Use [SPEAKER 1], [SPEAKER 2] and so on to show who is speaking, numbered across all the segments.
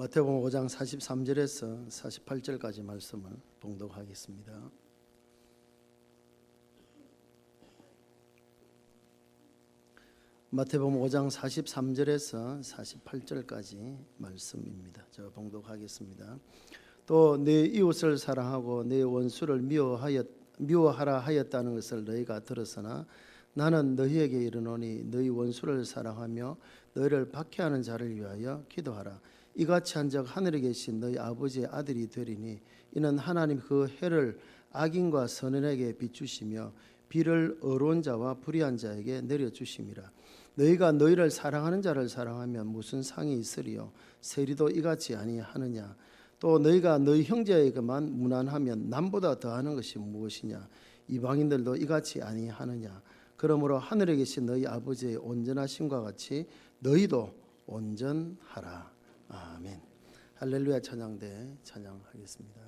[SPEAKER 1] 마태복음 5장 43절에서 48절까지 말씀을 봉독하겠습니다. 마태복음 5장 43절에서 48절까지 말씀입니다. 제가 봉독하겠습니다. 또 내 이웃을 사랑하고 내 원수를 미워하라 하였다는 것을 너희가 들었으나 나는 너희에게 이르노니 너희 원수를 사랑하며 너희를 박해하는 자를 위하여 기도하라. 이같이 한즉 하늘에 계신 너희 아버지의 아들이 되리니 이는 하나님 그 해를 악인과 선인에게 비추시며 비를 의로운 자와 불의한 자에게 내려주심이라. 너희가 너희를 사랑하는 자를 사랑하면 무슨 상이 있으리요? 세리도 이같이 아니하느냐? 또 너희가 너희 형제에게만 무난하면 남보다 더하는 것이 무엇이냐? 이방인들도 이같이 아니하느냐? 그러므로 하늘에 계신 너희 아버지의 온전하심과 같이 너희도 온전하라. 아멘. 할렐루야. 찬양대 찬양하겠습니다.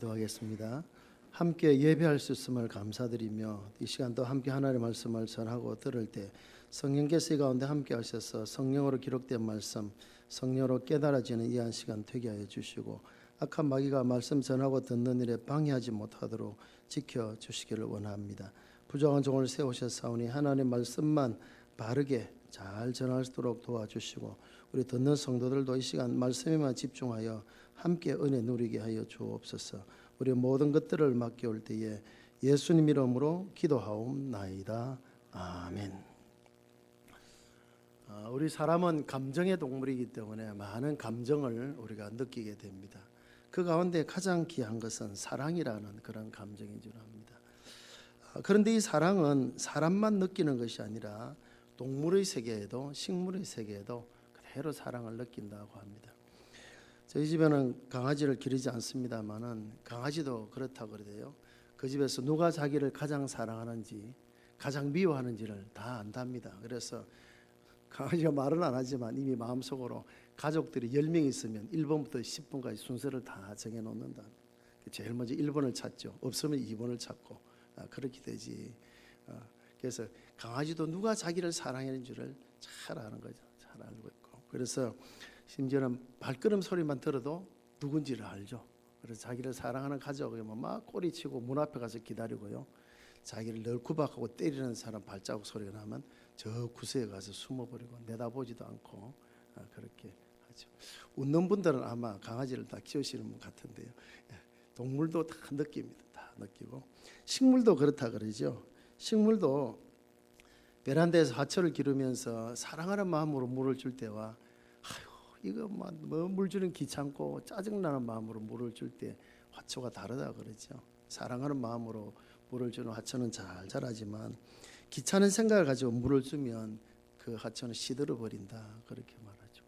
[SPEAKER 1] 기도하겠습니다. 함께 예배할 수 있음을 감사드리며 이 시간 또 함께 하나님의 말씀을 전하고 들을 때 성령께서 이 가운데 함께 하셔서 성령으로 기록된 말씀, 성령으로 깨달아지는 이 한 시간 되게 하여 주시고 악한 마귀가 말씀 전하고 듣는 일에 방해하지 못하도록 지켜주시기를 원합니다. 부족한 종을 세우셨사오니 하나님의 말씀만 바르게 잘 전할 수 있도록 도와주시고 우리 듣는 성도들도 이 시간 말씀에만 집중하여 함께 은혜 누리게 하여 주옵소서. 우리 모든 것들을 맡겨올 때에 예수님 이름으로 기도하옵나이다. 아멘. 우리 사람은 감정의 동물이기 때문에 많은 감정을 우리가 느끼게 됩니다. 그 가운데 가장 귀한 것은 사랑이라는 그런 감정인 줄 압니다. 그런데 이 사랑은 사람만 느끼는 것이 아니라 동물의 세계에도 식물의 세계에도 그대로 사랑을 느낀다고 합니다. 저희 집에는 강아지를 기르지 않습니다만은 강아지도 그렇다고 그러대요. 그 집에서 누가 자기를 가장 사랑하는지 가장 미워하는지를 다 안답니다. 그래서 강아지가 말은 안 하지만 이미 마음속으로 가족들이 10명 있으면 1번부터 10번까지 순서를 다 정해놓는다. 제일 먼저 1번을 찾죠. 없으면 2번을 찾고 그렇게 되지. 그래서 강아지도 누가 자기를 사랑하는 줄을 잘 아는 거죠. 잘 알고 있고. 그래서 심지어는 발걸음 소리만 들어도 누군지를 알죠. 그래서 자기를 사랑하는 가족이면 막 꼬리치고 문 앞에 가서 기다리고요. 자기를 늘 구박하고 때리는 사람 발자국 소리가 나면 저 구석에 가서 숨어버리고 내다보지도 않고 그렇게 하죠. 웃는 분들은 아마 강아지를 다 키우시는 분 같은데요. 동물도 다 느낍니다. 다 느끼고 식물도 그렇다 그러죠. 식물도 베란다에서 화초를 기르면서 사랑하는 마음으로 물을 줄 때와 이거 뭐 물 주는 귀찮고 짜증나는 마음으로 물을 줄 때 화초가 다르다 그러죠. 사랑하는 마음으로 물을 주는 화초는 잘 자라지만 귀찮은 생각을 가지고 물을 주면 그 화초는 시들어 버린다 그렇게 말하죠.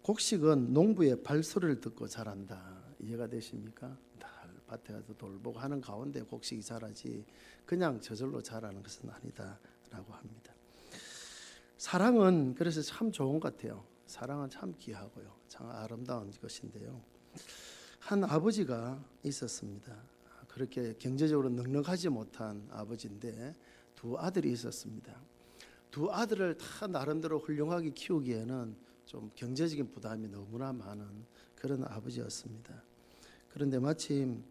[SPEAKER 1] 곡식은 농부의 발소리를 듣고 자란다. 이해가 되십니까? 밭에 가서 돌보고 하는 가운데 곡식이 자라지 그냥 저절로 자라는 것은 아니다라고 합니다. 사랑은 그래서 참 좋은 것 같아요. 사랑은 참 귀하고요. 참 아름다운 것인데요. 한 아버지가 있었습니다. 그렇게 경제적으로 넉넉하지 못한 아버지인데 두 아들이 있었습니다. 두 아들을 다 나름대로 훌륭하게 키우기에는 좀 경제적인 부담이 너무나 많은 그런 아버지였습니다. 그런데 마침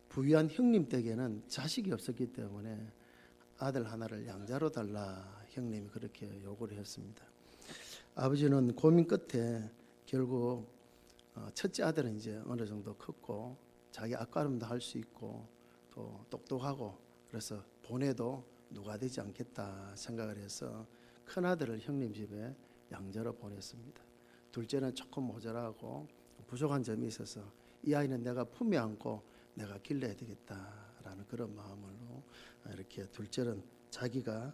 [SPEAKER 1] 부유한 형님 댁에는 자식이 없었기 때문에 아들 하나를 양자로 달라 형님이 그렇게 요구를 했습니다. 아버지는 고민 끝에 결국 첫째 아들은 이제 어느 정도 컸고 자기 앞가림도 할 수 있고 또 똑똑하고 그래서 보내도 누가 되지 않겠다 생각을 해서 큰 아들을 형님 집에 양자로 보냈습니다. 둘째는 조금 모자라고 부족한 점이 있어서 이 아이는 내가 품에 안고 내가 길러야 되겠다라는 그런 마음으로 이렇게 둘째는 자기가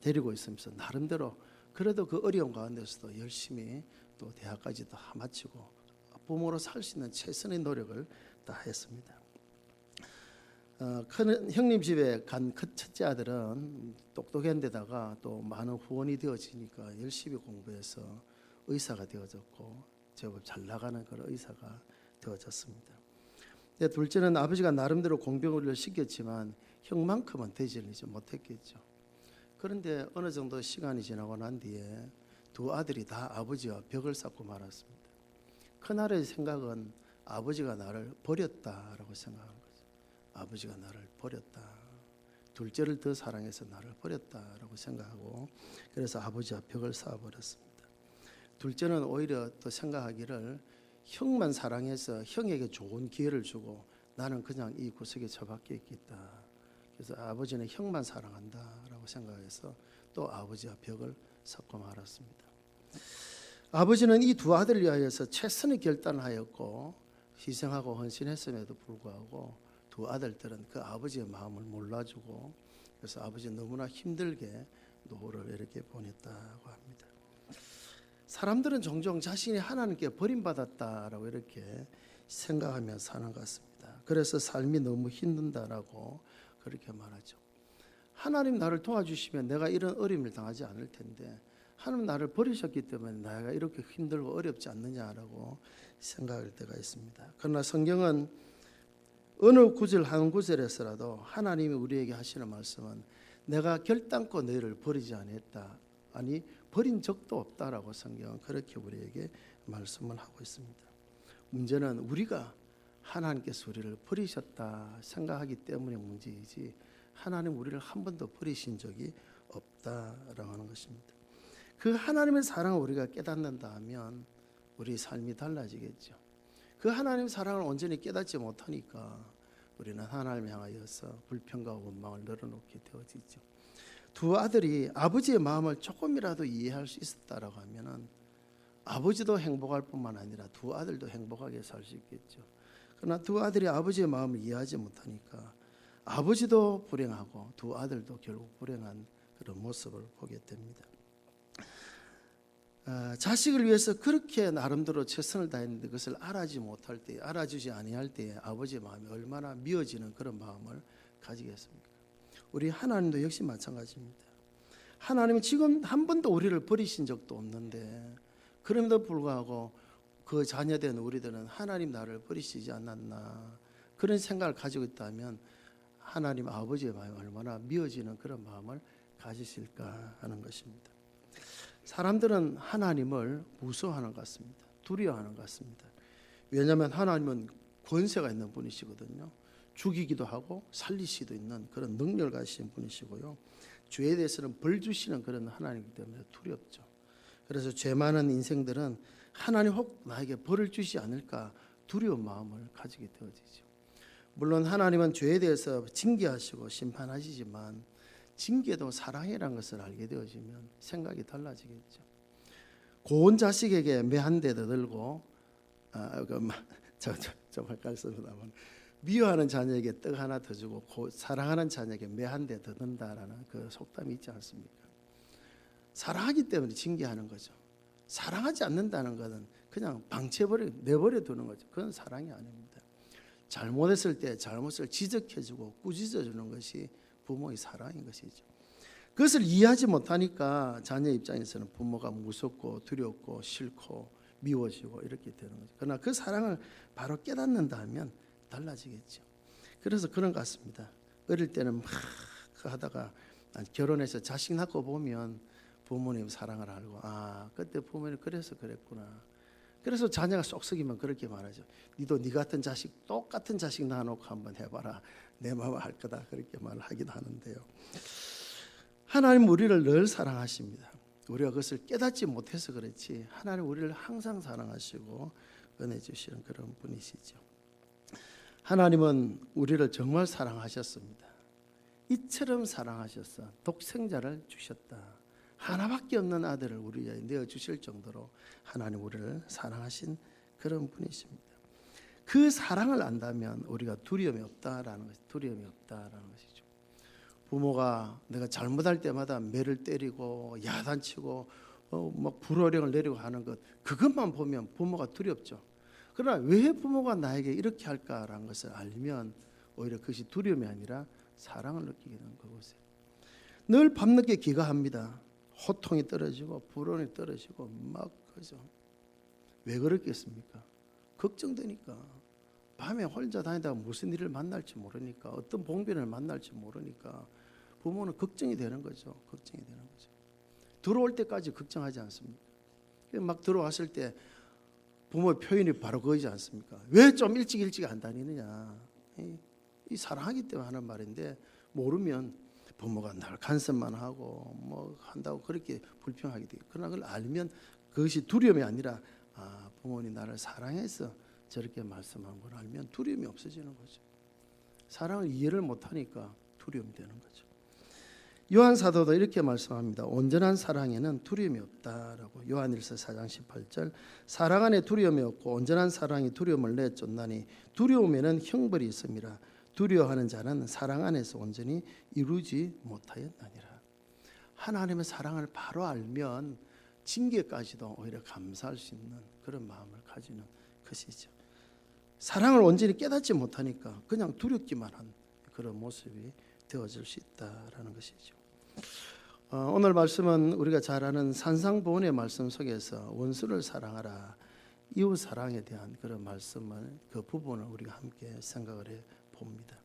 [SPEAKER 1] 데리고 있으면서 나름대로 그래도 그 어려운 가운데서도 열심히 또 대학까지도 마치고 부모로 살 수 있는 최선의 노력을 다했습니다. 큰 형님 집에 간 첫째 아들은 똑똑한데다가 또 많은 후원이 되어지니까 열심히 공부해서 의사가 되어졌고 제법 잘 나가는 그런 의사가 되어졌습니다. 둘째는 아버지가 나름대로 공부를 시켰지만 형만큼은 되지를 못했겠죠. 그런데 어느 정도 시간이 지나고 난 뒤에 두 아들이 다 아버지와 벽을 쌓고 말았습니다. 큰아들의 생각은 아버지가 나를 버렸다라고 생각하는 거죠. 아버지가 나를 버렸다. 둘째를 더 사랑해서 나를 버렸다라고 생각하고 그래서 아버지와 벽을 쌓아버렸습니다. 둘째는 오히려 또 생각하기를 형만 사랑해서 형에게 좋은 기회를 주고 나는 그냥 이 구석에 처박혀 있겠다. 그래서 아버지는 형만 사랑한다라고 생각해서 또 아버지와 벽을 쌓고 말았습니다. 아버지는 이 두 아들을 위하여서 최선의 결단을 하였고 희생하고 헌신했음에도 불구하고 두 아들들은 그 아버지의 마음을 몰라주고 그래서 아버지는 너무나 힘들게 노후를 이렇게 보냈다고 합니다. 사람들은 종종 자신이 하나님께 버림받았다라고 이렇게 생각하며 사는 것 같습니다. 그래서 삶이 너무 힘든다라고 그렇게 말하죠. 하나님 나를 도와주시면 내가 이런 어려움을 당하지 않을 텐데 하나님 나를 버리셨기 때문에 내가 이렇게 힘들고 어렵지 않느냐라고 생각할 때가 있습니다. 그러나 성경은 어느 구절 한 구절에서라도 하나님이 우리에게 하시는 말씀은 내가 결단코 너희를 버리지 않았다. 아니 버린 적도 없다라고 성경은 그렇게 우리에게 말씀을 하고 있습니다. 문제는 우리가 하나님께서 우리를 버리셨다 생각하기 때문에 문제이지 하나님 우리를 한 번도 버리신 적이 없다라고 하는 것입니다. 그 하나님의 사랑을 우리가 깨닫는다 하면 우리 삶이 달라지겠죠. 그 하나님의 사랑을 온전히 깨닫지 못하니까 우리는 하나님을 향하여서 불평과 원망을 늘어놓게 되어지죠. 두 아들이 아버지의 마음을 조금이라도 이해할 수 있었다라고 하면은 아버지도 행복할 뿐만 아니라 두 아들도 행복하게 살 수 있겠죠. 그러나 두 아들이 아버지의 마음을 이해하지 못하니까 아버지도 불행하고 두 아들도 결국 불행한 그런 모습을 보게 됩니다. 자식을 위해서 그렇게 나름대로 최선을 다했는데 그것을 알아주지 아니할 때에 아버지의 마음이 얼마나 미워지는 그런 마음을 가지겠습니까? 우리 하나님도 역시 마찬가지입니다. 하나님은 지금 한 번도 우리를 버리신 적도 없는데 그럼에도 불구하고 그 자녀된 우리들은 하나님 나를 버리시지 않았나 그런 생각을 가지고 있다면 하나님 아버지의 마음이 얼마나 미워지는 그런 마음을 가지실까 하는 것입니다. 사람들은 하나님을 무서워하는 것 같습니다. 두려워하는 것 같습니다. 왜냐하면 하나님은 권세가 있는 분이시거든요. 죽이기도 하고 살리시기도 있는 그런 능력을 가지신 분이시고요. 죄에 대해서는 벌 주시는 그런 하나님이기 때문에 두렵죠. 그래서 죄 많은 인생들은 하나님 혹 나에게 벌을 주시지 않을까 두려운 마음을 가지게 되어지죠. 물론 하나님은 죄에 대해서 징계하시고 심판하시지만 징계도 사랑이라는 것을 알게 되어지면 생각이 달라지겠죠. 고운 자식에게 매 한 대 더 들고 좀 헷갈렸습니다만 미워하는 자녀에게 떡 하나 더 주고 사랑하는 자녀에게 매 한 대 더 든다라는 그 속담이 있지 않습니까? 사랑하기 때문에 징계하는 거죠. 사랑하지 않는다는 것은 그냥 내버려 두는 거죠. 그건 사랑이 아닙니다. 잘못했을 때 잘못을 지적해주고 꾸짖어주는 것이 부모의 사랑인 것이죠. 그것을 이해하지 못하니까 자녀 입장에서는 부모가 무섭고 두렵고 싫고 미워지고 이렇게 되는 거죠. 그러나 그 사랑을 바로 깨닫는다 하면 달라지겠죠. 그래서 그런 것 같습니다. 어릴 때는 막 하다가 결혼해서 자식 낳고 보면 부모님 사랑을 알고 그때 부모님 그래서 그랬구나. 그래서 자녀가 쏙 썩이면 그렇게 말하죠. 니도 니 같은 자식 똑같은 자식 낳아놓고 한번 해봐라. 내 마음 알 거다. 그렇게 말하기도 하는데요. 하나님 우리를 늘 사랑하십니다. 우리가 그것을 깨닫지 못해서 그렇지 하나님 우리를 항상 사랑하시고 은혜 주시는 그런 분이시죠. 하나님은 우리를 정말 사랑하셨습니다. 이처럼 사랑하셔서 독생자를 주셨다. 하나밖에 없는 아들을 우리에게 내어주실 정도로 하나님 우리를 사랑하신 그런 분이십니다. 그 사랑을 안다면 우리가 두려움이 없다라는 것이죠. 부모가 내가 잘못할 때마다 매를 때리고 야단치고 막 불호령을 내리고 하는 것 그것만 보면 부모가 두렵죠. 그러나 왜 부모가 나에게 이렇게 할까라는 것을 알면 오히려 그것이 두려움이 아니라 사랑을 느끼게 되는 그곳에 늘 밤늦게 기가합니다. 호통이 떨어지고 불온이 떨어지고 막 그죠. 왜 그렇겠습니까? 걱정되니까 밤에 혼자 다니다가 무슨 일을 만날지 모르니까 어떤 봉변을 만날지 모르니까 부모는 걱정이 되는 거죠. 들어올 때까지 걱정하지 않습니까? 막 들어왔을 때 부모의 표현이 바로 그거지 않습니까? 왜 좀 일찍 안 다니느냐? 이 사랑하기 때문에 하는 말인데 모르면 부모가 날 간섭만 하고 뭐 한다고 그렇게 불평하게 돼요. 그러나 그걸 알면 그것이 두려움이 아니라 부모님 나를 사랑해서 저렇게 말씀한 걸 알면 두려움이 없어지는 거죠. 사랑을 이해를 못하니까 두려움이 되는 거죠. 요한 사도도 이렇게 말씀합니다. 온전한 사랑에는 두려움이 없다라고. 요한일서 4장 18절 사랑 안에 두려움이 없고 온전한 사랑이 두려움을 내쫓나니 두려움에는 형벌이 있음이라. 두려워하는 자는 사랑 안에서 온전히 이루지 못하였느니라. 하나님의 사랑을 바로 알면 징계까지도 오히려 감사할 수 있는 그런 마음을 가지는 것이죠. 사랑을 온전히 깨닫지 못하니까 그냥 두렵기만 한 그런 모습이 되어질 수 있다라는 것이죠. 오늘 말씀은 우리가 잘 아는 산상보훈의 말씀 속에서 원수를 사랑하라 이웃 사랑에 대한 그런 말씀을 그 부분을 우리가 함께 생각을 해 봅니다.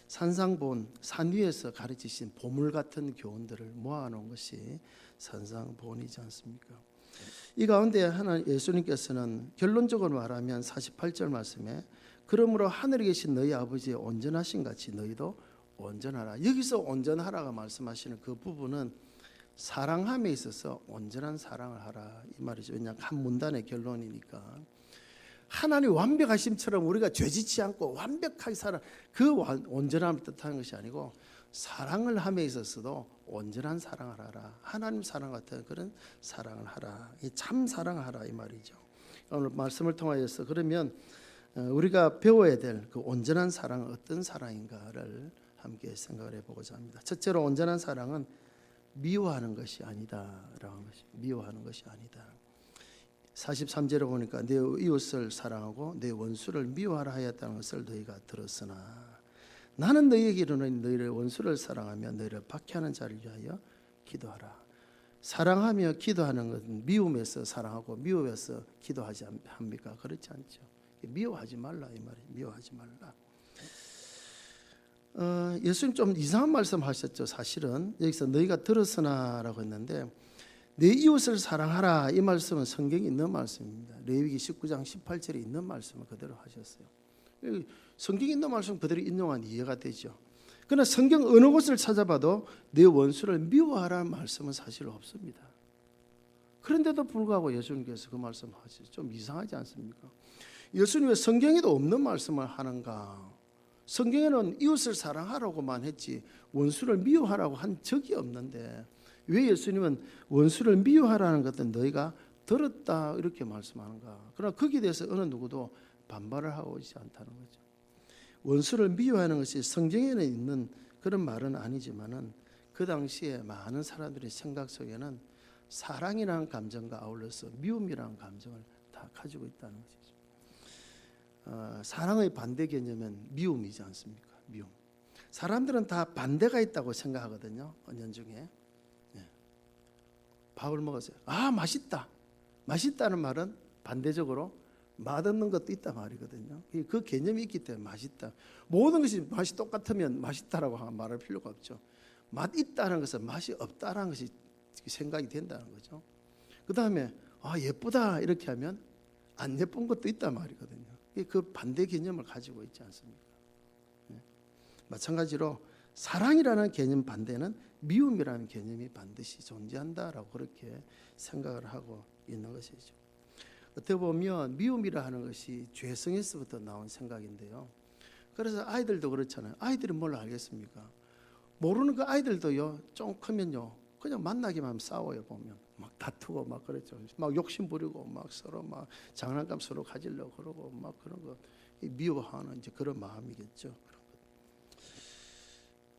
[SPEAKER 1] 산상본, 산 위에서 가르치신 보물 같은 교훈들을 모아놓은 것이 산상본이지 않습니까? 이 가운데 하나 예수님께서는 결론적으로 말하면 48절 말씀에 그러므로 하늘에 계신 너희 아버지의 온전하신 같이 너희도 온전하라. 여기서 온전하라가 말씀하시는 그 부분은 사랑함에 있어서 온전한 사랑을 하라 이 말이죠. 왜냐하면 한 문단의 결론이니까. 하나님 완벽하심처럼 우리가 죄짓지 않고 완벽하게 살아 그 온전함을 뜻하는 것이 아니고 사랑을 함에 있어서도 온전한 사랑을 하라. 하나님 사랑 같은 그런 사랑을 하라. 참 사랑을 하라 이 말이죠. 오늘 말씀을 통하여서 그러면 우리가 배워야 될 그 온전한 사랑은 어떤 사랑인가를 함께 생각을 해보고자 합니다. 첫째로 온전한 사랑은 미워하는 것이 아니다라는 것이 미워하는 것이 아니다. 43절에 보니까 내 이웃을 사랑하고 내 원수를 미워하라 하였다는 것을 너희가 들었으나 나는 너희에게 이르노니 너희를 원수를 사랑하며 너희를 박해하는 자를 위하여 기도하라. 사랑하며 기도하는 것은 미움에서 사랑하고 미워해서 기도하지 합니까? 그렇지 않죠. 미워하지 말라 이 말이에요. 미워하지 말라. 예수님 좀 이상한 말씀하셨죠. 사실은 여기서 너희가 들었으나라고 했는데 내 이웃을 사랑하라 이 말씀은 성경에 있는 말씀입니다. 레위기 19장 18절에 있는 말씀을 그대로 하셨어요. 성경에 있는 말씀 그대로 인용한 이해가 되죠. 그러나 성경 어느 곳을 찾아봐도 내 원수를 미워하라는 말씀은 사실 없습니다. 그런데도 불구하고 예수님께서 그 말씀 하시죠. 좀 이상하지 않습니까? 예수님이 성경에도 없는 말씀을 하는가? 성경에는 이웃을 사랑하라고만 했지 원수를 미워하라고 한 적이 없는데 왜 예수님은 원수를 미워하라는 것은 너희가 들었다 이렇게 말씀하는가? 그러나 거기에 대해서 어느 누구도 반발을 하고 있지 않다는 거죠. 원수를 미워하는 것이 성경에는 있는 그런 말은 아니지만은 그 당시에 많은 사람들의 생각 속에는 사랑이라는 감정과 아울러서 미움이라는 감정을 다 가지고 있다는 것이죠. 사랑의 반대 개념은 미움이지 않습니까? 미움. 사람들은 다 반대가 있다고 생각하거든요. 은연중에. 밥을 먹었어요. 아 맛있다. 맛있다는 말은 반대적으로 맛없는 것도 있단 말이거든요. 그 개념이 있기 때문에 맛있다. 모든 것이 맛이 똑같으면 맛있다라고 말할 필요가 없죠. 맛 있다는 것은 맛이 없다라는 것이 생각이 된다는 거죠. 그 다음에 아 예쁘다 이렇게 하면 안 예쁜 것도 있단 말이거든요. 그 반대 개념을 가지고 있지 않습니까? 마찬가지로 사랑이라는 개념 반대는 미움이라는 개념이 반드시 존재한다라고 그렇게 생각을 하고 있는 것이죠. 어떻게 보면 미움이라 하는 것이 죄성에서부터 나온 생각인데요. 그래서 아이들도 그렇잖아요. 아이들이 뭘 알겠습니까? 모르는 그 아이들도요. 좀 크면요. 그냥 만나기만 하면 싸워요. 보면 막 다투고 막 그렇죠. 막 욕심 부리고 막 서로 막 장난감 서로 가지려고 그러고 막 그런 거 미워하는 이제 그런 마음이겠죠.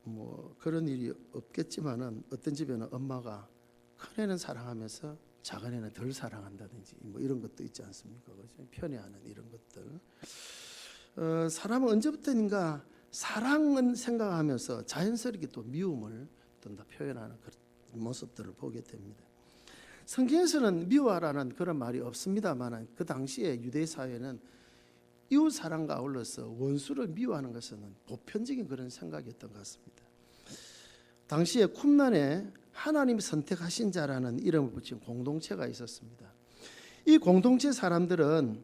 [SPEAKER 1] 뭐 그런 일이 없겠지만은 어떤 집에는 엄마가 큰 애는 사랑하면서 작은 애는 덜 사랑한다든지 뭐 이런 것도 있지 않습니까? 그렇죠? 편애하는 이런 것들. 사람은 언제부터인가 사랑은 생각하면서 자연스럽게 또 미움을 또 표현하는 그런 모습들을 보게 됩니다. 성경에서는 미워하라는 그런 말이 없습니다만 그 당시에 유대 사회는 이웃 사랑과 아울러서 원수를 미워하는 것은 보편적인 그런 생각이었던 것 같습니다. 당시에 쿰란에 하나님이 선택하신 자라는 이름을 붙인 공동체가 있었습니다. 이 공동체 사람들은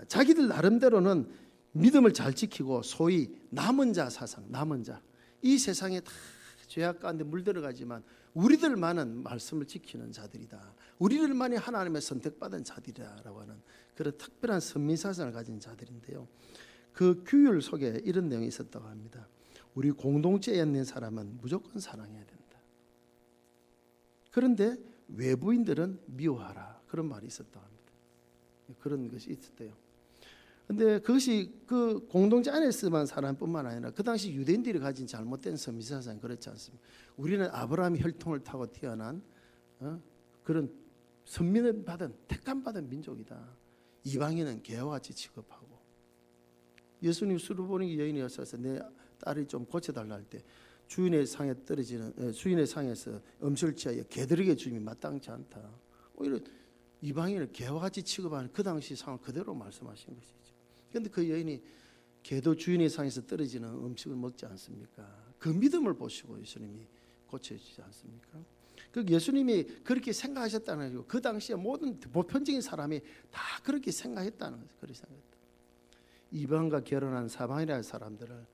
[SPEAKER 1] 자기들 나름대로는 믿음을 잘 지키고 소위 남은 자 사상, 남은 자. 이 세상에 다 죄악 가운데 물들어가지만 우리들만은 말씀을 지키는 자들이다. 우리들만이 하나님의 선택받은 자들이라고 하는 그런 특별한 선민사상을 가진 자들인데요. 그 규율 속에 이런 내용이 있었다고 합니다. 우리 공동체에 있는 사람은 무조건 사랑해야 된다. 그런데 외부인들은 미워하라. 그런 말이 있었다고 합니다. 그런 것이 있었대요. 그런데 그것이 그 공동체 안에서만 사람뿐만 아니라 그 당시 유대인들이 가진 잘못된 선민사상이 그렇지 않습니다. 우리는 아브라함의 혈통을 타고 태어난 그런 선민을 받은 택함 받은 민족이다. 이방인은 개와 같이 취급하고 예수님 수르보니 여인이었어서 내 딸이 좀 고쳐달라 할 때 주인의 상에 떨어지는 주인의 상에서 음식을 취하여 개들에게 주임이 마땅치 않다. 오히려 이방인을 개와 같이 취급하는 그 당시 상황 그대로 말씀하신 것이죠. 그런데 그 여인이 개도 주인의 상에서 떨어지는 음식을 먹지 않습니까? 그 믿음을 보시고 예수님이 고쳐주지 않습니까? 그 예수님이 그렇게 생각하셨다는 거죠. 그 당시에 모든 보편적인 사람이 다 그렇게 생각했다는 거죠. 그렇게 생각했다. 이방과 결혼한 사방이라는 사람들을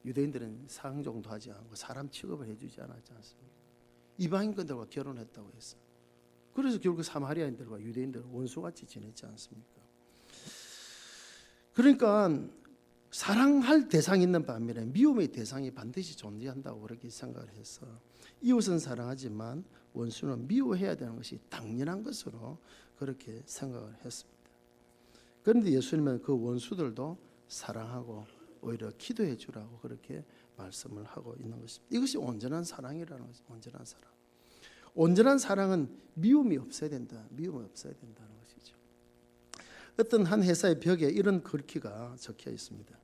[SPEAKER 1] 유대인들은 상종도 하지 않고 사람 취급을 해주지 않았지 않습니까? 이방인들과 결혼했다고 했어. 그래서 결국 사마리아인들과 유대인들 원수같이 지냈지 않습니까? 그러니까 사랑할 대상이 있는 반면에 미움의 대상이 반드시 존재한다고 그렇게 생각을 해서 이웃은 사랑하지만 원수는 미워해야 되는 것이 당연한 것으로 그렇게 생각을 했습니다. 그런데 예수님은 그 원수들도 사랑하고 오히려 기도해 주라고 그렇게 말씀을 하고 있는 것입니다. 이것이 온전한 사랑이라는 것입니다. 온전한 사랑. 온전한 사랑은 미움이 없어야 된다. 미움이 없어야 된다는 것이죠. 어떤 한 회사의 벽에 이런 글귀가 적혀 있습니다.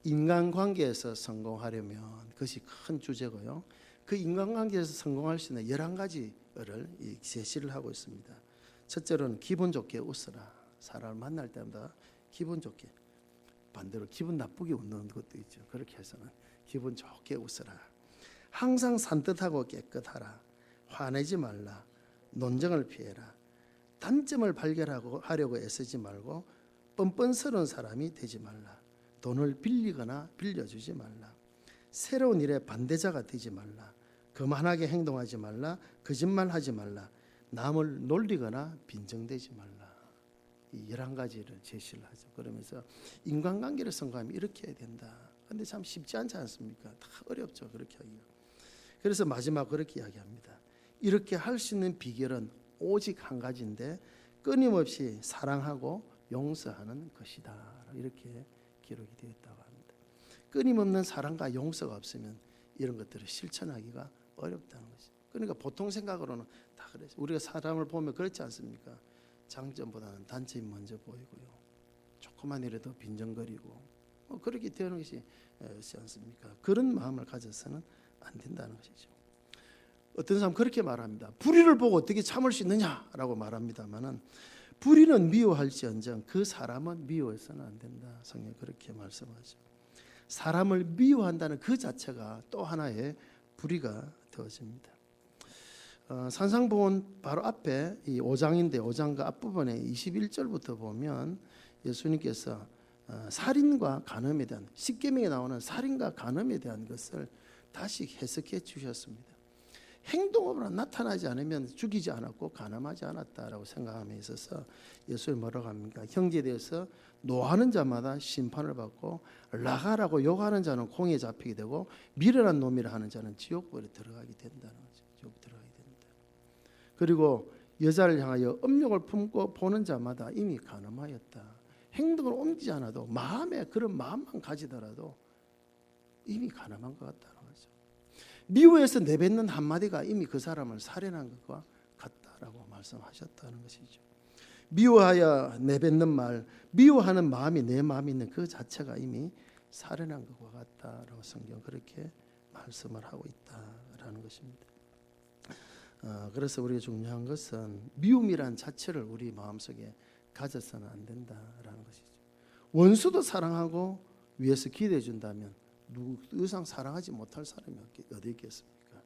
[SPEAKER 1] 인간관계에서 성공하려면 그것이 큰 주제고요. 그 인간관계에서 성공할 수 있는 11가지를 제시를 하고 있습니다. 첫째로는 기분 좋게 웃어라. 사람을 만날 때마다 기분 좋게, 반대로 기분 나쁘게 웃는 것도 있죠. 그렇게 해서는 기분 좋게 웃어라. 항상 산뜻하고 깨끗하라. 화내지 말라. 논쟁을 피해라. 단점을 발견하려고 애쓰지 말고 뻔뻔스러운 사람이 되지 말라. 돈을 빌리거나 빌려주지 말라. 새로운 일에 반대자가 되지 말라. 거만하게 행동하지 말라. 거짓말하지 말라. 남을 놀리거나 빈정대지 말라. 이 11가지를 제시를 하죠. 그러면서 인간관계를 성공하면 이렇게 해야 된다. 그런데 참 쉽지 않지 않습니까? 다 어렵죠. 그렇게 하기가. 그래서 마지막 그렇게 이야기합니다. 이렇게 할 수 있는 비결은 오직 한 가지인데 끊임없이 사랑하고 용서하는 것이다. 이렇게 기록이 되어 있다고 합니다. 끊임없는 사랑과 용서가 없으면 이런 것들을 실천하기가 어렵다는 것이죠. 그러니까 보통 생각으로는 다 그래요. 우리가 사람을 보면 그렇지 않습니까? 장점보다는 단점이 먼저 보이고요. 조금만 이라도 빈정거리고 그렇게 되는 것이 있지 않습니까? 그런 마음을 가져서는 안 된다는 것이죠. 어떤 사람 그렇게 말합니다. 불의를 보고 어떻게 참을 수 있느냐라고 말합니다만은 불의는 미워할지언정 그 사람은 미워해서는 안 된다. 성경 그렇게 말씀하죠. 사람을 미워한다는 그 자체가 또 하나의 불의가 되어집니다. 산상보훈 바로 앞에 이 5장인데 5장과 앞부분에 21절부터 보면 예수님께서 살인과 간음에 대한 십계명에 나오는 살인과 간음에 대한 것을 다시 해석해 주셨습니다. 행동으로 나타나지 않으면 죽이지 않았고 간음하지 않았다라고 생각함에 있어서 예수님 뭐라고 합니까? 형제에 대해서 노하는 자마다 심판을 받고 라가라고 욕하는 자는 공에 잡히게 되고 미련한 놈이라 하는 자는 지옥불에 들어가게 된다는 거죠. 지옥 들어가게 된다. 그리고 여자를 향하여 음욕을 품고 보는 자마다 이미 간음하였다. 행동을 옮기지 않아도 마음에 그런 마음만 가지더라도 이미 간음한 것 같다는 거죠. 미워해서 내뱉는 한마디가 이미 그 사람을 살해한 것과 같다라고 말씀하셨다는 것이죠. 미워하여 내뱉는 말, 미워하는 마음이 내 마음에 있는 그 자체가 이미 살해한 것과 같다라고 성경 그렇게 말씀을 하고 있다라는 것입니다. 그래서 우리가 중요한 것은 미움이란 자체를 우리 마음속에 가져서는 안 된다라는 것이죠. 원수도 사랑하고 위해서 기대해 준다면 더 이상 사랑하지 못할 사람이 어디 있겠습니까?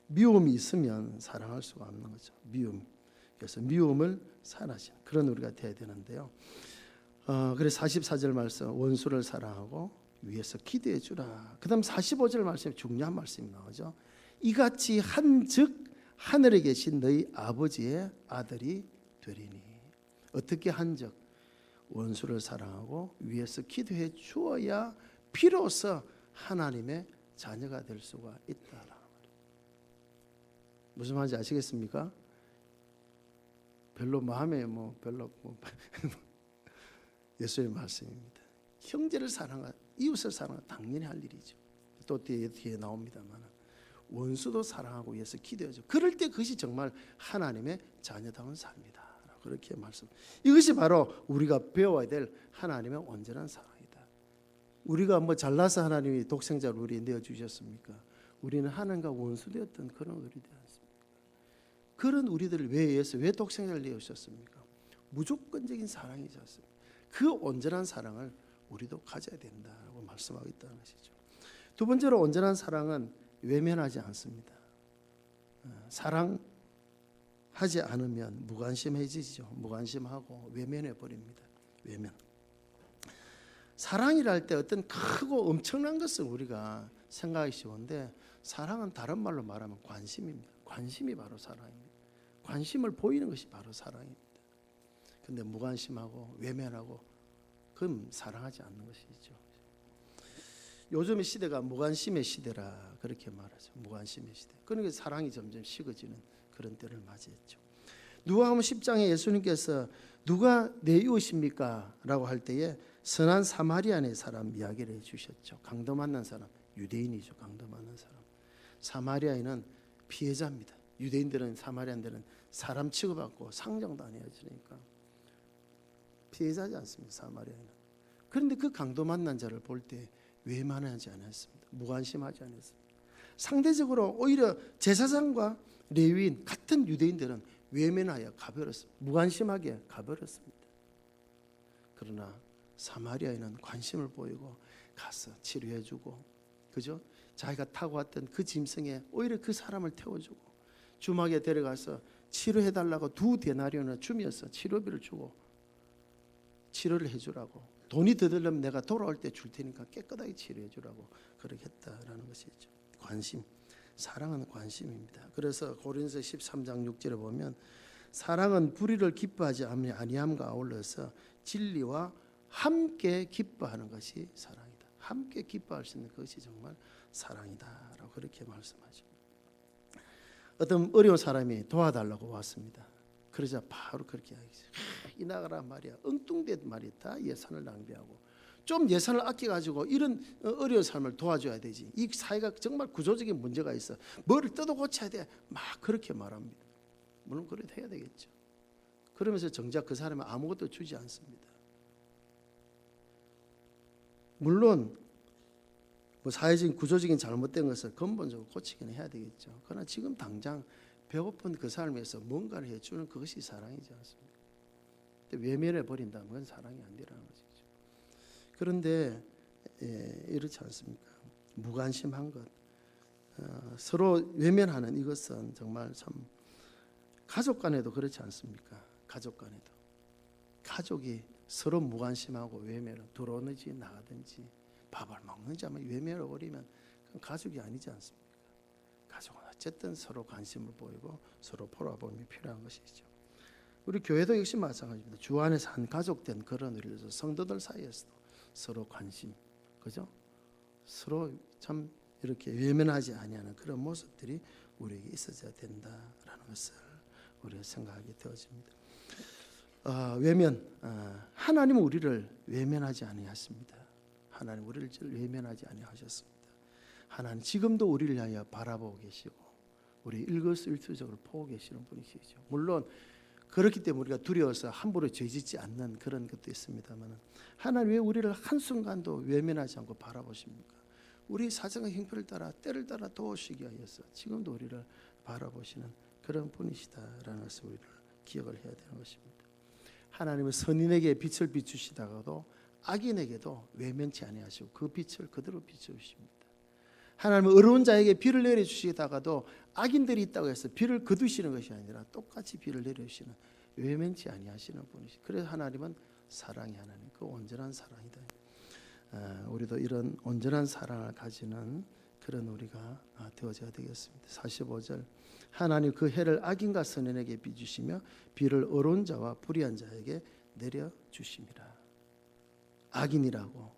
[SPEAKER 1] 미움이 있으면 사랑할 수가 없는 거죠. 미움. 그래서 미움을 사랑하시는 그런 우리가 되어야 되는데요. 그래서 44절 말씀 원수를 사랑하고 위해서 기대해 주라. 그 다음 45절 말씀에 중요한 말씀이 나오죠. 이같이 한즉 하늘에 계신 너희 아버지의 아들이 되리니. 어떻게 한즉? 원수를 사랑하고 위해서 기도해 주어야 비로소 하나님의 자녀가 될 수가 있다라는 말이에요. 무슨 말인지 아시겠습니까? 별로 마음에 별로 예수의 말씀입니다. 형제를 사랑하, 이웃을 사랑하 당연히 할 일이죠. 또 뒤에 나옵니다만 원수도 사랑하고 위해서 기도하죠. 그럴 때 그것이 정말 하나님의 자녀다운 삶이다. 그렇게 말씀. 이것이 바로 우리가 배워야 될 하나님의 온전한 사랑이다. 우리가 잘나서 하나님이 독생자를 우리에 내어주셨습니까? 우리는 하나님과 원수되었던 그런 우리 되지 않습니까? 그런 우리들을 위해서 왜 독생자를 내어주셨습니까? 무조건적인 사랑이지 않습니까? 그 온전한 사랑을 우리도 가져야 된다고 말씀하고 있다는 것이죠. 두 번째로 온전한 사랑은 외면하지 않습니다. 사랑하지 않으면 무관심해지죠. 무관심하고 외면해 버립니다. 외면. 사랑이라 할 때 어떤 크고 엄청난 것을 우리가 생각하기 쉬운데 사랑은 다른 말로 말하면 관심입니다. 관심이 바로 사랑입니다. 관심을 보이는 것이 바로 사랑입니다. 근데 무관심하고 외면하고 그럼 사랑하지 않는 것이죠. 요즘의 시대가 무관심의 시대라 그렇게 말하죠. 무관심의 시대. 그러니까 사랑이 점점 식어지는 그런 때를 맞이했죠. 누가복음 10장에 예수님께서 누가 내 이웃입니까? 라고 할 때에 선한 사마리아인의 사람 이야기를 해주셨죠. 강도 만난 사람, 유대인이죠. 강도 만난 사람. 사마리아인은 피해자입니다. 유대인들은 사마리아인들은 사람 취급받고 상정도 안 해야지니까 피해자지 않습니다. 사마리아인은. 그런데 그 강도 만난 자를 볼 때 외면하지 않았습니다. 무관심하지 않았습니다. 상대적으로 오히려 제사장과 레위인 같은 유대인들은 외면하여 가버렸습니다. 무관심하게 가버렸습니다. 그러나 사마리아인은 관심을 보이고 가서 치료해주고, 그죠? 자기가 타고 왔던 그 짐승에 오히려 그 사람을 태워주고 주막에 데려가서 치료해달라고 2데나리온을 주면서 치료비를 주고 치료를 해주라고, 돈이 더 들려면 내가 돌아올 때 줄 테니까 깨끗하게 치료해주라고 그렇게 했다라는 것이죠. 관심, 사랑은 관심입니다. 그래서 고린도서 13장 6절에 보면 사랑은 불의를 기뻐하지 아니함과 아울러서 진리와 함께 기뻐하는 것이 사랑이다. 함께 기뻐할 수 있는 것이 정말 사랑이다라고 그렇게 말씀하죠. 어떤 어려운 사람이 도와달라고 왔습니다. 그러자 바로 그렇게 하겠어요. 이 나가라 말이야. 엉뚱된 말이 다 예산을 낭비하고 좀 예산을 아껴가지고 이런 어려운 사람을 도와줘야 되지. 이 사회가 정말 구조적인 문제가 있어. 뭐를 뜯어 고쳐야 돼. 막 그렇게 말합니다. 물론 그래도 해야 되겠죠. 그러면서 정작 그 사람은 아무것도 주지 않습니다. 물론 뭐 사회적인 구조적인 잘못된 것을 근본적으로 고치기는 해야 되겠죠. 그러나 지금 당장 배고픈 그 사람을 위해서 뭔가를 해주는 그것이 사랑이지 않습니까? 외면해 버린다면 그건 사랑이 안 되라는 것이죠. 그런데 이렇지 않습니까? 무관심한 것, 서로 외면하는 이것은 정말 참 가족 간에도 그렇지 않습니까? 가족 간에도 가족이 서로 무관심하고 외면을 들어오는지 나가든지 밥을 먹는지 아마 외면을 버리면 그건 가족이 아니지 않습니까? 가족은 어쨌든 서로 관심을 보이고 서로 돌아보임이 필요한 것이죠. 우리 교회도 역시 마찬가지입니다. 주 안에서 한 가족된 그런 의리에서 성도들 사이에서도 서로 관심, 그죠? 서로 참 이렇게 외면하지 아니하는 그런 모습들이 우리에게 있어야 된다라는 것을 우리가 생각하게 되어집니다. 외면, 하나님은 우리를 외면하지 아니하십니다. 하나님 우리를 외면하지 아니하셨습니다. 하나님 지금도 우리를 향하여 바라보고 계시고 우리 일거수일투족을 보고 계시는 분이시죠. 물론 그렇기 때문에 우리가 두려워서 함부로 죄짓지 않는 그런 것도 있습니다만 하나님 왜 우리를 한순간도 외면하지 않고 바라보십니까? 우리 사정과 형편을 따라 때를 따라 도우시기 위해서 지금도 우리를 바라보시는 그런 분이시다라는 것을 우리를 기억을 해야 되는 것입니다. 하나님은 선인에게 빛을 비추시다가도 악인에게도 외면치 아니하시고 그 빛을 그대로 비추십니다. 하나님은 어려운 자에게 비를 내려주시다가도 악인들이 있다고 해서 비를 거두시는 것이 아니라 똑같이 비를 내려주시는 외면치 아니하시는 분이시죠. 그래서 하나님은 사랑이 하나님, 그 온전한 사랑이다. 우리도 이런 온전한 사랑을 가지는 그런 우리가 되어져야 되겠습니다. 45절 하나님 그 해를 악인과 선인에게 비주시며 비를 어려운 자와 불의한 자에게 내려주심이라. 악인이라고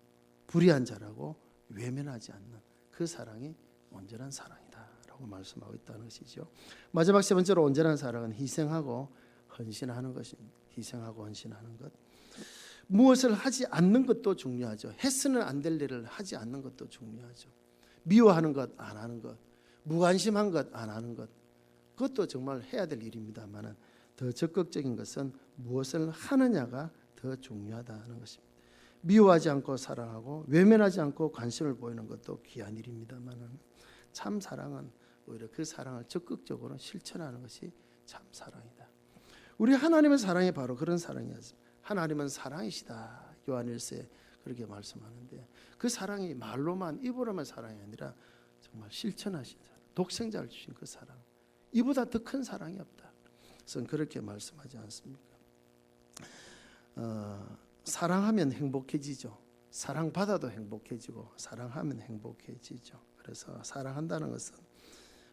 [SPEAKER 1] 불의한 자라고 외면하지 않는 그 사랑이 온전한 사랑이다라고 말씀하고 있다는 것이죠. 마지막 세 번째로 온전한 사랑은 희생하고 헌신하는 것입니다. 희생하고 헌신하는 것. 무엇을 하지 않는 것도 중요하죠. 해서는 안 될 일을 하지 않는 것도 중요하죠. 미워하는 것 안 하는 것, 무관심한 것 안 하는 것, 그것도 정말 해야 될 일입니다만 더 적극적인 것은 무엇을 하느냐가 더 중요하다는 것입니다. 미워하지 않고 사랑하고 외면하지 않고 관심을 보이는 것도 귀한 일입니다만 참 사랑은 오히려 그 사랑을 적극적으로 실천하는 것이 참 사랑이다. 우리 하나님의 사랑이 바로 그런 사랑이었습니다. 하나님은 사랑이시다. 요한일서에 그렇게 말씀하는데 그 사랑이 말로만 입으로만 사랑이 아니라 정말 실천하신 사랑, 독생자를 주신 그 사랑, 이보다 더 큰 사랑이 없다. 그래서 그렇게 말씀하지 않습니까? 사랑하면 행복해지죠. 사랑받아도 행복해지고 사랑하면 행복해지죠. 그래서 사랑한다는 것은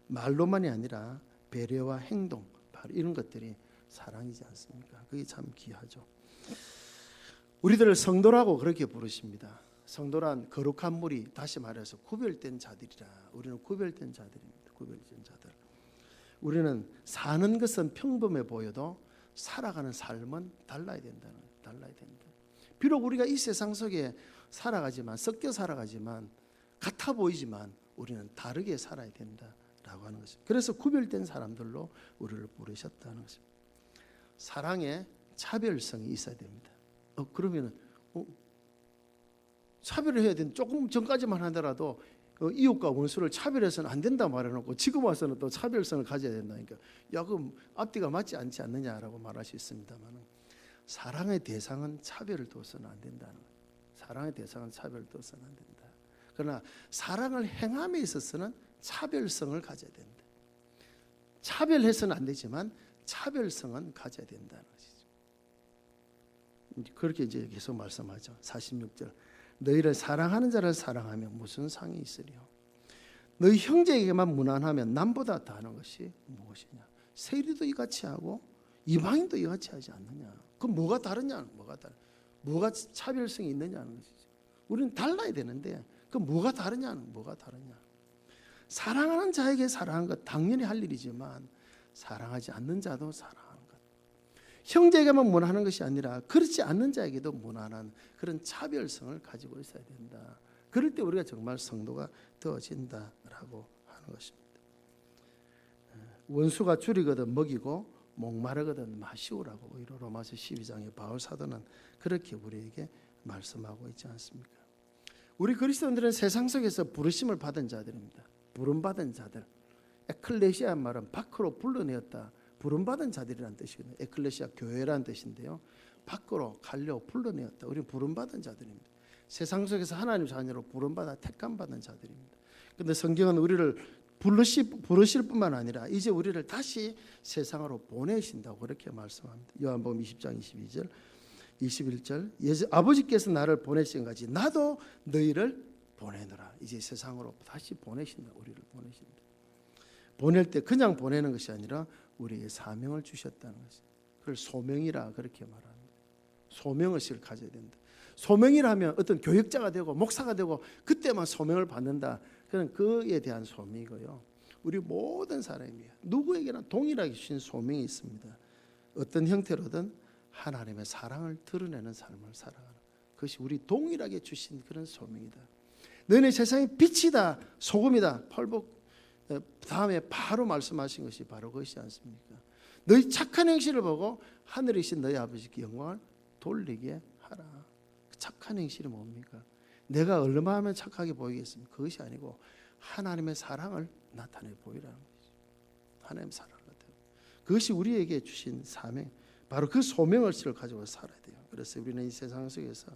[SPEAKER 1] 말로만이 아니라 배려와 행동, 바로 이런 것들이 사랑이지 않습니까? 그게 참 귀하죠. 우리들을 성도라고 그렇게 부르십니다. 성도란 거룩한 무리, 다시 말해서 구별된 자들이라. 우리는 구별된 자들입니다. 구별된 자들. 우리는 사는 것은 평범해 보여도 살아가는 삶은 달라야 된다는 거예요. 달라야 된다. 비록 우리가 이 세상 속에 살아가지만, 섞여 살아가지만, 같아 보이지만 우리는 다르게 살아야 된다라고 하는 것입니다. 그래서 구별된 사람들로 우리를 부르셨다는 것입니다. 사랑에 차별성이 있어야 됩니다. 그러면 차별을 해야 되는, 조금 전까지만 하더라도 이웃과 원수를 차별해서는 안 된다 말해놓고 지금 와서는 또 차별성을 가져야 된다니까. 야, 그럼 앞뒤가 맞지 않지 않느냐라고 말할 수 있습니다만, 사랑의 대상은 차별을 둬서는 안 된다는 거예요. 사랑의 대상은 차별을 둬서는 안 된다. 그러나 사랑을 행함에 있어서는 차별성을 가져야 된다. 차별해서는 안 되지만 차별성은 가져야 된다는 것이죠. 그렇게 이제 계속 말씀하죠. 46절. 너희를 사랑하는 자를 사랑하면 무슨 상이 있으리요? 너희 형제에게만 무난하면 남보다 더하는 것이 무엇이냐? 세리도 이같이 하고 이방인도 이같이 하지 않느냐? 그럼 뭐가 다르냐? 뭐가 차별성이 있느냐는 것이죠. 우리는 달라야 되는데 그 뭐가 다르냐는 뭐가 다르냐? 사랑하는 자에게 사랑하는 것 당연히 할 일이지만 사랑하지 않는 자도 사랑하는 것. 형제에게만 무난하는 것이 아니라 그렇지 않는 자에게도 무난한 그런 차별성을 가지고 있어야 된다. 그럴 때 우리가 정말 성도가 되어진다라고 하는 것입니다. 원수가 줄이거든 먹이고 목마르거든 마시우라고 오히려 로마서 12장의 바울 사도는 그렇게 우리에게 말씀하고 있지 않습니까? 우리 그리스도인들은 세상 속에서 부르심을 받은 자들입니다. 부름받은 자들. 에클레시아 말은 밖으로 불러내었다. 부름받은 자들이라는 뜻이거든요. 에클레시아 교회라는 뜻인데요. 밖으로 가려 불러내었다. 우리는 부름받은 자들입니다. 세상 속에서 하나님 자녀로 부름받아 택감받은 자들입니다. 그런데 성경은 우리를 부르실 뿐만 아니라 이제 우리를 다시 세상으로 보내신다고 그렇게 말씀합니다. 요한복음 20장 22절 21절 아버지께서 나를 보내신 같이 나도 너희를 보내노라. 이제 세상으로 다시 보내신다. 우리를 보내신다. 보낼 때 그냥 보내는 것이 아니라 우리에게 사명을 주셨다는 것입니다. 그걸 소명이라 그렇게 말합니다. 소명의식을 가져야 된다. 소명이라면 어떤 교육자가 되고 목사가 되고 그때만 소명을 받는다. 그는 그에 대한 소명이고요. 우리 모든 사람이 누구에게나 동일하게 주신 소명이 있습니다. 어떤 형태로든 하나님의 사랑을 드러내는 삶을 살아가는 그것이 우리 동일하게 주신 그런 소명이다. 너희는 세상의 빛이다, 소금이다. 펄복 다음에 바로 말씀하신 것이 바로 그것이 않습니까? 너희 착한 행실을 보고 하늘이신 너희 아버지께 영광을 돌리게 하라. 착한 행실이 뭡니까? 내가 얼마나 하면 착하게 보이겠습니까? 그것이 아니고 하나님의 사랑을 나타내 보이라는 것이죠. 하나님의 사랑을 나타내. 그것이 우리에게 주신 사명, 바로 그 소명의식을 가지고 살아야 돼요. 그래서 우리는 이 세상 속에서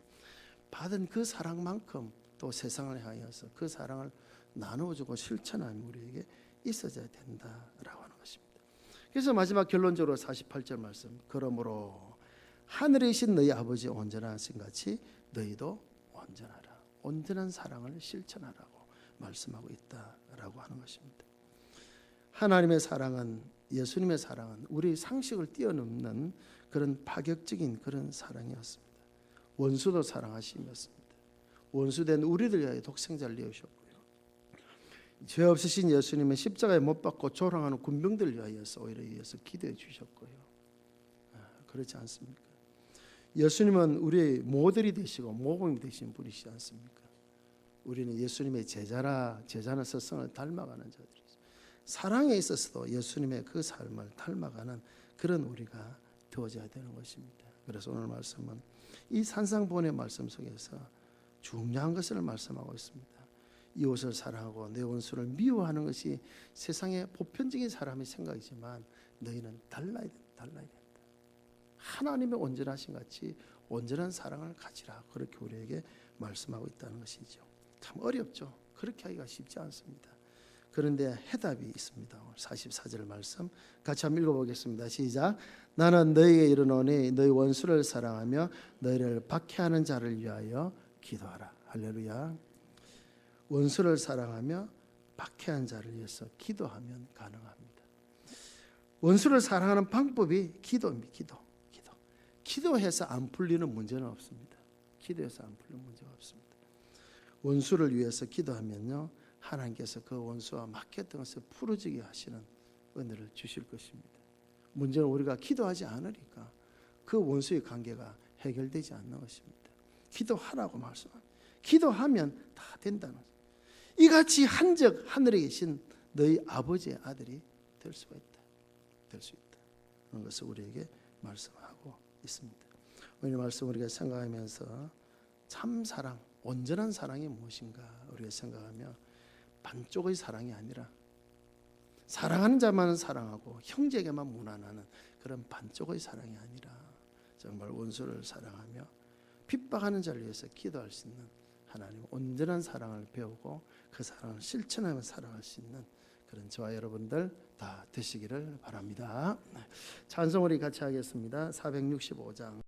[SPEAKER 1] 받은 그 사랑만큼 또 세상을 향해서 그 사랑을 나누어주고 실천하는 우리에게 있어져야 된다라고 하는 것입니다. 그래서 마지막 결론적으로 48절 말씀. 그러므로 하늘에 계신 너희 아버지 온전하신 같이 너희도 온전하라. 온전한 사랑을 실천하라고 말씀하고 있다라고 하는 것입니다. 하나님의 사랑은, 예수님의 사랑은 우리 상식을 뛰어넘는 그런 파격적인 그런 사랑이었습니다. 원수도 사랑하심이었습니다. 원수된 우리들 위하여 독생자를 내어주셨고요. 죄 없으신 예수님은 십자가에 못 박고 조롱하는 군병들 위하여서 오히려 이어서 기도해 주셨고요. 그렇지 않습니까? 예수님은 우리의 모델이 되시고 모범이 되신 분이시지 않습니까? 우리는 예수님의 제자는 스승을 닮아가는 자들이죠. 사랑에 있어서도 예수님의 그 삶을 닮아가는 그런 우리가 되어져야 되는 것입니다. 그래서 오늘 말씀은 이 산상보훈의 말씀 속에서 중요한 것을 말씀하고 있습니다. 이웃을 사랑하고 내 원수를 미워하는 것이 세상의 보편적인 사람의 생각이지만 너희는 달라야 된다. 하나님의 온전하신 같이 온전한 사랑을 가지라. 그렇게 우리에게 말씀하고 있다는 것이죠. 참 어렵죠. 그렇게 하기가 쉽지 않습니다. 그런데 해답이 있습니다. 44절 말씀 같이 한번 읽어보겠습니다. 시작. 나는 너희에게 이르노니 너희 원수를 사랑하며 너희를 박해하는 자를 위하여 기도하라. 할렐루야. 원수를 사랑하며 박해한 자를 위해서 기도하면 가능합니다. 원수를 사랑하는 방법이 기도입니다. 기도해서 안 풀리는 문제는 없습니다. 기도해서 안 풀리는 문제가 없습니다. 원수를 위해서 기도하면요, 하나님께서 그 원수와 막혔던 것을 풀어지게 하시는 은혜를 주실 것입니다. 문제는 우리가 기도하지 않으니까 그 원수의 관계가 해결되지 않는 것입니다. 기도하라고 말씀합니다. 기도하면 다 된다는 것입니다. 이같이 한적 하늘에 계신 너희 아버지의 아들이 될 수가 있다. 될 수 있다. 그런 것을 우리에게 말씀하고 있습니다. 오늘 말씀 우리가 생각하면서 참 사랑, 온전한 사랑이 무엇인가 우리가 생각하며 반쪽의 사랑이 아니라 사랑하는 자만은 사랑하고 형제에게만 무난하는 그런 반쪽의 사랑이 아니라 정말 원수를 사랑하며 핍박하는 자를 위해서 기도할 수 있는 하나님의 온전한 사랑을 배우고 그 사랑을 실천하며 살아갈 수 있는 그런 저와 여러분들 다 되시기를 바랍니다. 찬송 우리 같이 하겠습니다. 465장